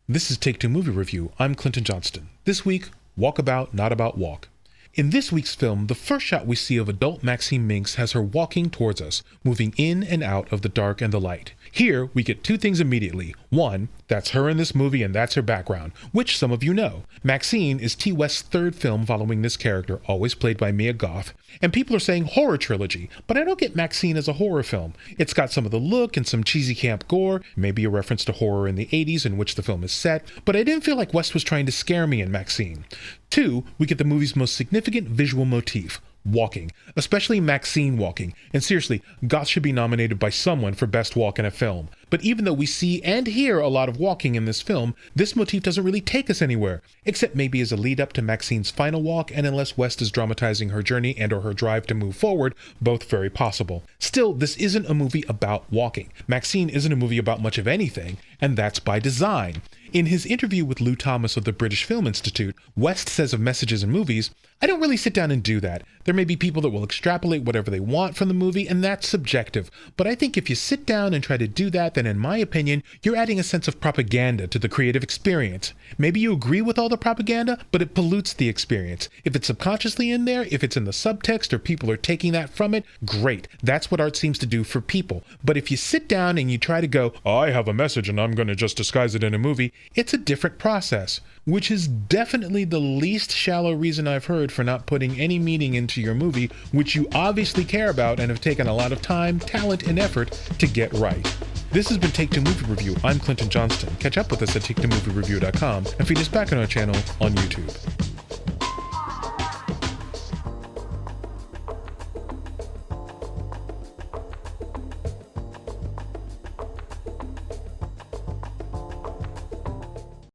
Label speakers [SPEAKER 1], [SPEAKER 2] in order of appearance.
[SPEAKER 1] This is Take Two Movie Review. I'm Clinton Johnston. This week, Walkabout, Not About Walk. In this week's film, the first shot we see of adult Maxxine Minx has her walking towards us, moving in and out of the dark and the light. Here, we get two things immediately. One, that's her in this movie and that's her background, which some of you know. Maxxine is T. West's third film following this character, always played by Mia Goth, and people are saying horror trilogy, but I don't get Maxxine as a horror film. It's got some of the look and some cheesy camp gore, maybe a reference to horror in the 80s in which the film is set, but I didn't feel like West was trying to scare me in Maxxine. Two, we get the movie's most significant visual motif, walking, especially Maxxine walking, and seriously, Goth should be nominated by someone for best walk in a film. But even though we see and hear a lot of walking in this film, this motif doesn't really take us anywhere, except maybe as a lead up to Maxxine's final walk, and unless West is dramatizing her journey and or her drive to move forward, both very possible. Still, this isn't a movie about walking. Maxxine isn't a movie about much of anything, and that's by design. In his interview with Lou Thomas of the British Film Institute, West says of messages in movies, "I don't really sit down and do that. There may be people that will extrapolate whatever they want from the movie, and that's subjective. But I think if you sit down and try to do that, then in my opinion, you're adding a sense of propaganda to the creative experience. Maybe you agree with all the propaganda, but it pollutes the experience. If it's subconsciously in there, if it's in the subtext or people are taking that from it, great. That's what art seems to do for people. But if you sit down and you try to go, I have a message and I'm going to just disguise it in a movie, it's a different process," which is definitely the least shallow reason I've heard for not putting any meaning into your movie, which you obviously care about and have taken a lot of time, talent, and effort to get right. This has been Take Two Movie Review. I'm Clinton Johnston. Catch up with us at take2moviereview.com and feed us back on our channel on YouTube.